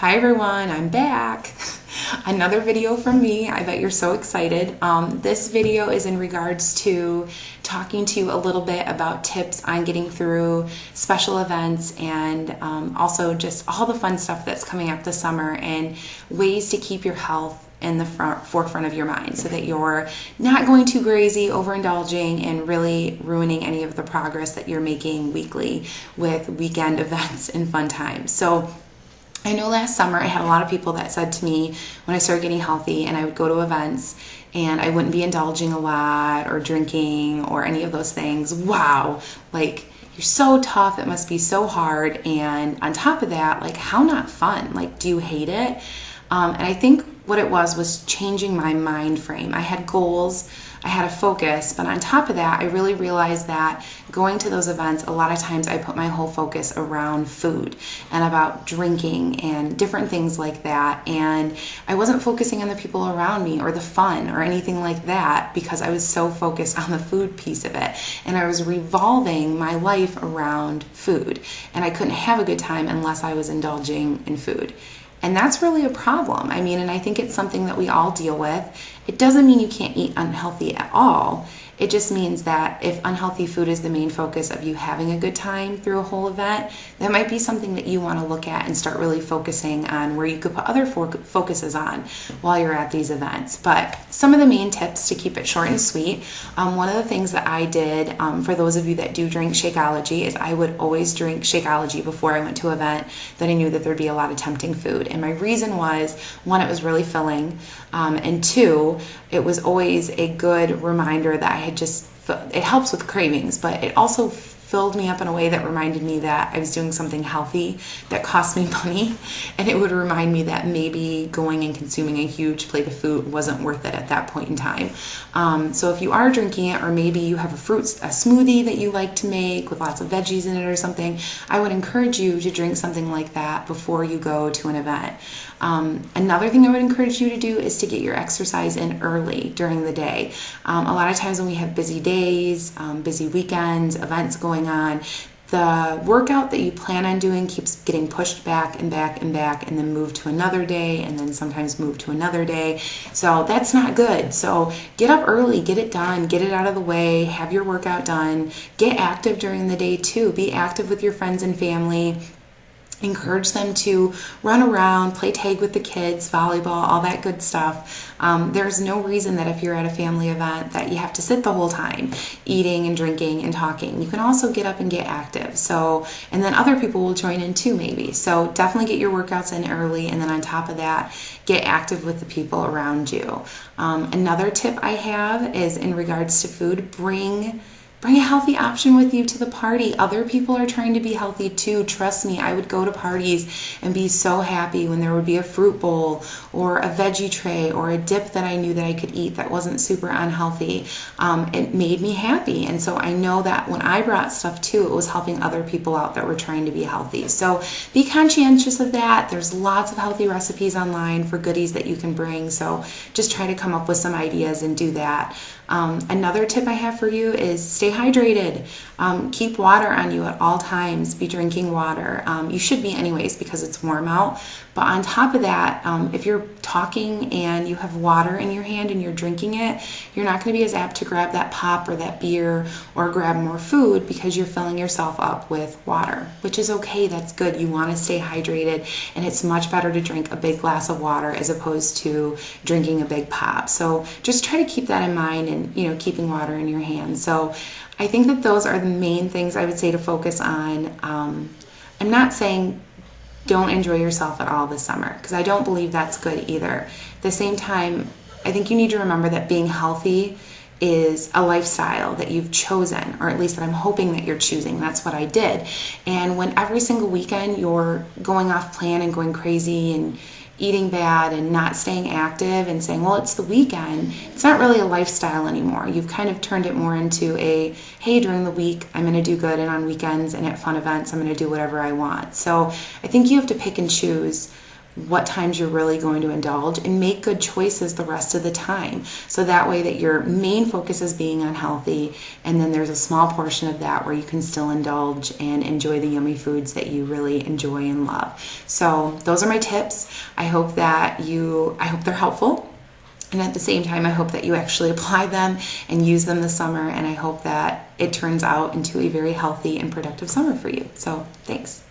Hi everyone, I'm back. Another video from me. I bet you're so excited. This video is in regards to talking to you a little bit about tips on getting through special events and also just all the fun stuff that's coming up this summer and ways to keep your health in the forefront of your mind so that you're not going too crazy, overindulging, and really ruining any of the progress that you're making weekly with weekend events and fun times. So I know last summer I had a lot of people that said to me when I started getting healthy and I would go to events and I wouldn't be indulging a lot or drinking or any of those things. Wow, like you're so tough, it must be so hard. And on top of that, like how not fun? Like, do you hate it? And I think what it was changing my mind frame. I had goals, I had a focus, but on top of that, I really realized that going to those events, a lot of times I put my whole focus around food and about drinking and different things like that. And I wasn't focusing on the people around me or the fun or anything like that because I was so focused on the food piece of it. And I was revolving my life around food. And I couldn't have a good time unless I was indulging in food. And that's really a problem. I mean, and I think it's something that we all deal with. It doesn't mean you can't eat unhealthy at all. It just means that if unhealthy food is the main focus of you having a good time through a whole event, that might be something that you want to look at and start really focusing on where you could put other focuses on while you're at these events. But some of the main tips to keep it short and sweet, one of the things that I did for those of you that do drink Shakeology is I would always drink Shakeology before I went to an event that I knew that there'd be a lot of tempting food. And my reason was, one, it was really filling, and two, it was always a good reminder that I had it helps with cravings, but it also filled me up in a way that reminded me that I was doing something healthy that cost me money, and it would remind me that maybe going and consuming a huge plate of food wasn't worth it at that point in time. So if you are drinking it, or maybe you have a smoothie that you like to make with lots of veggies in it or something, I would encourage you to drink something like that before you go to an event. Another thing I would encourage you to do is to get your exercise in early during the day. A lot of times when we have busy days, busy weekends, events going on, the workout that you plan on doing keeps getting pushed back and back and back and then moved to another day and then sometimes moved to another day. So that's not good. So get up early, get it done, get it out of the way, have your workout done, get active during the day too. Be active with your friends and family. Encourage them to run around, play tag with the kids, volleyball, all that good stuff. There's no reason that if you're at a family event that you have to sit the whole time eating and drinking and talking. You can also get up and get active. So, and then other people will join in too maybe. So definitely get your workouts in early, and then on top of that, get active with the people around you. Another tip I have is in regards to food, bring a healthy option with you to the party. Other people are trying to be healthy too. Trust me, I would go to parties and be so happy when there would be a fruit bowl or a veggie tray or a dip that I knew that I could eat that wasn't super unhealthy. It made me happy. And so I know that when I brought stuff too, it was helping other people out that were trying to be healthy. So be conscientious of that. There's lots of healthy recipes online for goodies that you can bring. So just try to come up with some ideas and do that. Another tip I have for you is stay hydrated. Keep water on you at all times. Be drinking water. You should be anyways because it's warm out. But on top of that, if you're talking and you have water in your hand and you're drinking it, you're not going to be as apt to grab that pop or that beer or grab more food because you're filling yourself up with water, which is okay. That's good. You want to stay hydrated, and it's much better to drink a big glass of water as opposed to drinking a big pop. So just try to keep that in mind and, keeping water in your hand. So I think that those are the main things I would say to focus on. I'm not saying don't enjoy yourself at all this summer, because I don't believe that's good either. At the same time, I think you need to remember that being healthy is a lifestyle that you've chosen, or at least that I'm hoping that you're choosing. That's what I did. And when every single weekend you're going off plan and going crazy and eating bad and not staying active and saying, well, it's the weekend, it's not really a lifestyle anymore. You've kind of turned it more into a, hey, during the week, I'm going to do good, and on weekends and at fun events, I'm going to do whatever I want. So I think you have to pick and choose what times you're really going to indulge, and make good choices the rest of the time. So that way that your main focus is being unhealthy, and then there's a small portion of that where you can still indulge and enjoy the yummy foods that you really enjoy and love. So those are my tips. I hope they're helpful. And at the same time, I hope that you actually apply them and use them this summer. And I hope that it turns out into a very healthy and productive summer for you. So thanks.